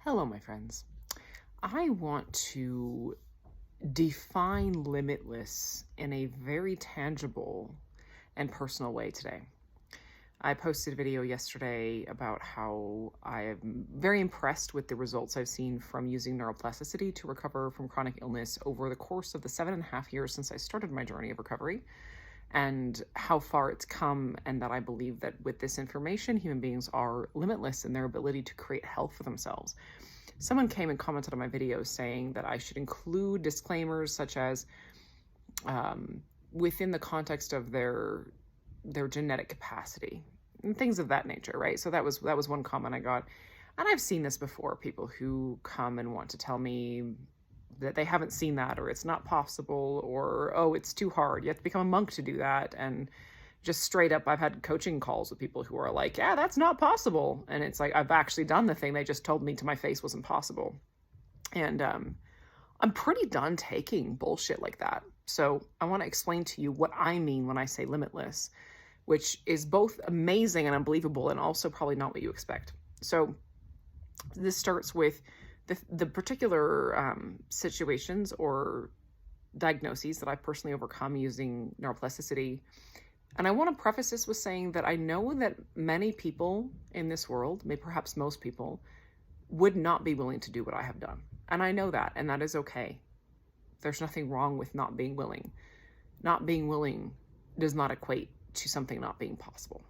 Hello, my friends. I want to define limitless in a very tangible and personal way today. I posted a video yesterday about how I am very impressed with the results I've seen from using neuroplasticity to recover from chronic illness over the course of the 7.5 years since I started my journey of recovery, and how far it's come, and that I believe that with this information, human beings are limitless in their ability to create health for themselves. Someone came and commented on my video saying that I should include disclaimers such as within the context of their genetic capacity and things of that nature, right? So that was one comment I got. And I've seen this before, people who come and want to tell me that they haven't seen that, or it's not possible, or, oh, it's too hard. You have to become a monk to do that. And just straight up, I've had coaching calls with people who are like, yeah, that's not possible. And it's like, I've actually done the thing they just told me to my face wasn't possible. And I'm pretty done taking bullshit like that. So I want to explain to you what I mean when I say limitless, which is both amazing and unbelievable, and also probably not what you expect. So this starts with the particular situations or diagnoses that I've personally overcome using neuroplasticity. And I want to preface this with saying that I know that many people in this world, maybe perhaps most people, would not be willing to do what I have done. And I know that, and that is okay. There's nothing wrong with not being willing. Not being willing does not equate to something not being possible.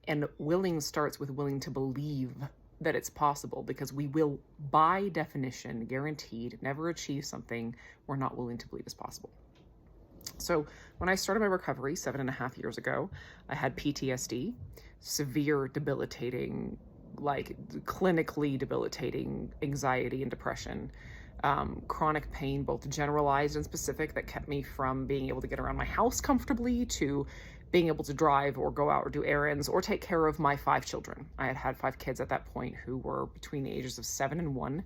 And willing starts with willing to believe that it's possible, because we will, by definition, guaranteed, never achieve something we're not willing to believe is possible. So when I started my recovery 7.5 years ago, I had PTSD, severe debilitating, like clinically debilitating anxiety and depression, chronic pain, both generalized and specific, that kept me from being able to get around my house comfortably, to being able to drive or go out or do errands or take care of my 5 children. I had 5 kids at that point who were between the ages of 7 and 1.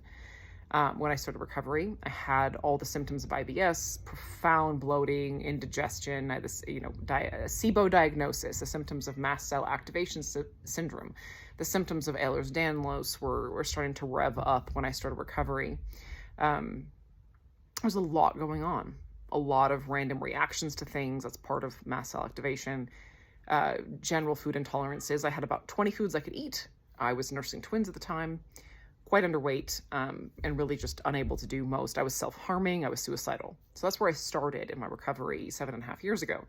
When I started recovery, I had all the symptoms of IBS, profound bloating, indigestion. I had this, SIBO diagnosis, the symptoms of mast cell activation syndrome. The symptoms of Ehlers-Danlos were starting to rev up when I started recovery. There's a lot going on, a lot of random reactions to things. That's part of mast cell activation. General food intolerances. I had about 20 foods I could eat. I was nursing twins at the time, quite underweight, and really just unable to do most. I was self-harming. I was suicidal. So that's where I started in my recovery 7.5 years ago.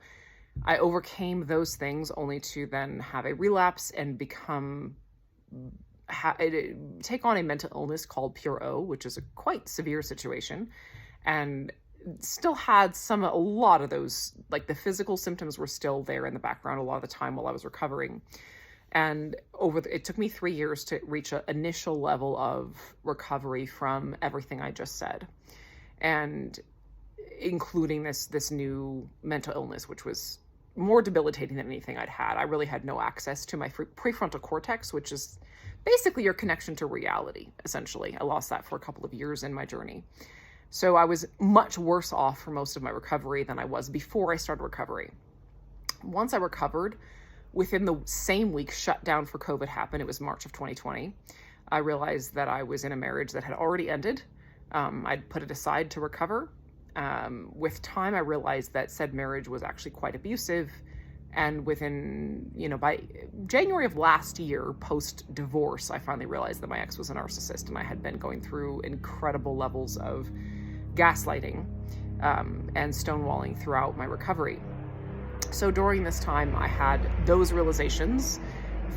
I overcame those things only to then have a relapse and take on a mental illness called pure O, which is a quite severe situation, and still had a lot of those, like the physical symptoms were still there in the background a lot of the time while I was recovering. And it took me 3 years to reach an initial level of recovery from everything I just said, and including this new mental illness, which was more debilitating than anything I'd had. I really had no access to my prefrontal cortex, which is basically your connection to reality, essentially. I lost that for a couple of years in my journey. So I was much worse off for most of my recovery than I was before I started recovery. Once I recovered, within the same week, shutdown for COVID happened. It was March of 2020. I realized that I was in a marriage that had already ended. I'd put it aside to recover. With time, I realized that said marriage was actually quite abusive. And within, by January of last year, post-divorce, I finally realized that my ex was a narcissist, and I had been going through incredible levels of gaslighting and stonewalling throughout my recovery. So during this time, I had those realizations.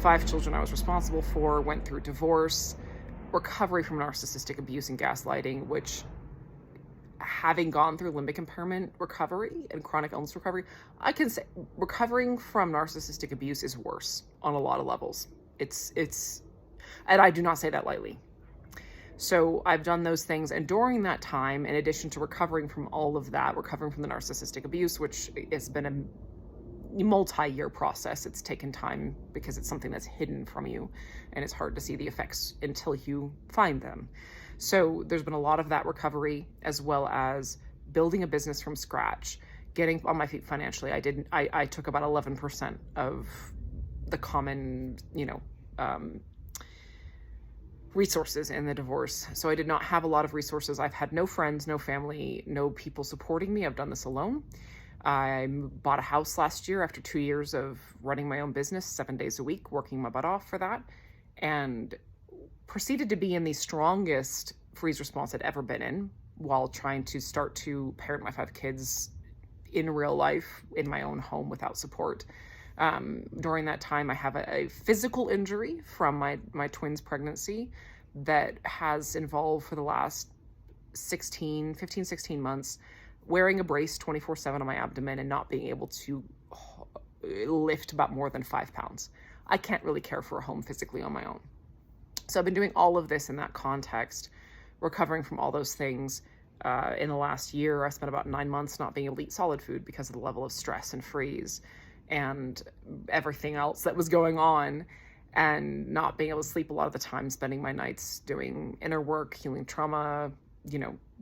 5 children I was responsible for, went through divorce, recovery from narcissistic abuse and gaslighting, which, having gone through limbic impairment recovery and chronic illness recovery, I can say recovering from narcissistic abuse is worse on a lot of levels. It's, and I do not say that lightly. So I've done those things. And during that time, in addition to recovering from all of that, recovering from the narcissistic abuse, which has been a multi-year process. It's taken time because it's something that's hidden from you, and it's hard to see the effects until you find them. So there's been a lot of that recovery, as well as building a business from scratch, getting on my feet financially. I took about 11% of the common, resources in the divorce. So I did not have a lot of resources. I've had no friends, no family, no people supporting me. I've done this alone. I bought a house last year after 2 years of running my own business 7 days a week, working my butt off for that, and proceeded to be in the strongest freeze response I'd ever been in while trying to start to parent my 5 kids in real life in my own home without support. During that time, I have a physical injury from my twins' pregnancy that has involved for the last 15, 16 months, wearing a brace 24/7 on my abdomen and not being able to lift about more than 5 pounds. I can't really care for a home physically on my own. So I've been doing all of this in that context, recovering from all those things. In the last year, I spent about 9 months not being able to eat solid food because of the level of stress and freeze and everything else that was going on, and not being able to sleep a lot of the time, spending my nights doing inner work, healing trauma,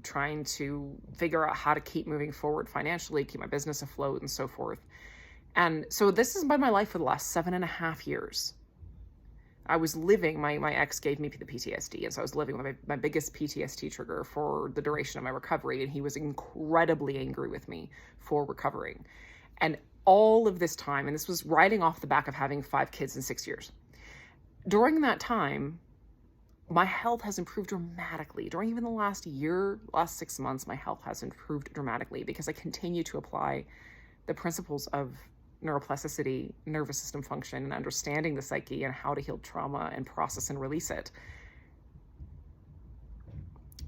trying to figure out how to keep moving forward financially, keep my business afloat, and so forth. And so this has been my life for the last 7.5 years. I was living, my ex gave me the PTSD, and so I was living with my biggest PTSD trigger for the duration of my recovery, and he was incredibly angry with me for recovering. And all of this time, and this was riding off the back of having 5 kids in 6 years. During that time, my health has improved dramatically. During even the last year, last 6 months, my health has improved dramatically because I continue to apply the principles of neuroplasticity, nervous system function, and understanding the psyche and how to heal trauma and process and release it.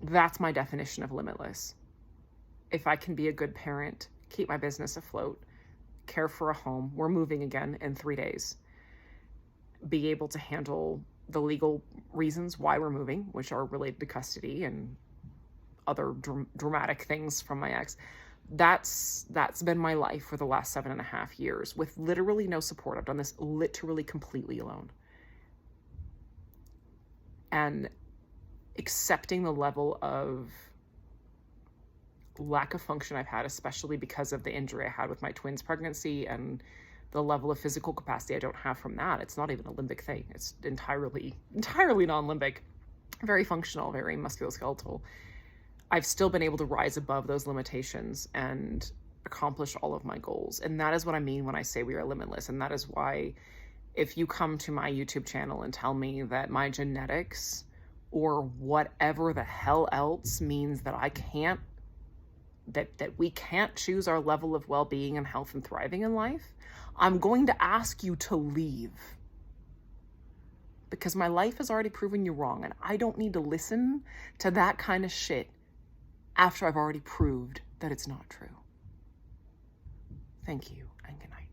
That's my definition of limitless. If I can be a good parent, keep my business afloat, care for a home, we're moving again in 3 days, be able to handle the legal reasons why we're moving, which are related to custody and other dramatic things from my ex. That's been my life for the last 7.5 years with literally no support. I've done this literally completely alone. And accepting the level of lack of function I've had, especially because of the injury I had with my twins' pregnancy and the level of physical capacity I don't have from that. It's not even a limbic thing. It's entirely non-limbic, very functional, very musculoskeletal. I've still been able to rise above those limitations and accomplish all of my goals. And that is what I mean when I say we are limitless. And that is why if you come to my YouTube channel and tell me that my genetics or whatever the hell else means that I can't, that we can't choose our level of well-being and health and thriving in life, I'm going to ask you to leave. Because my life has already proven you wrong, and I don't need to listen to that kind of shit after I've already proved that it's not true. Thank you, and good night.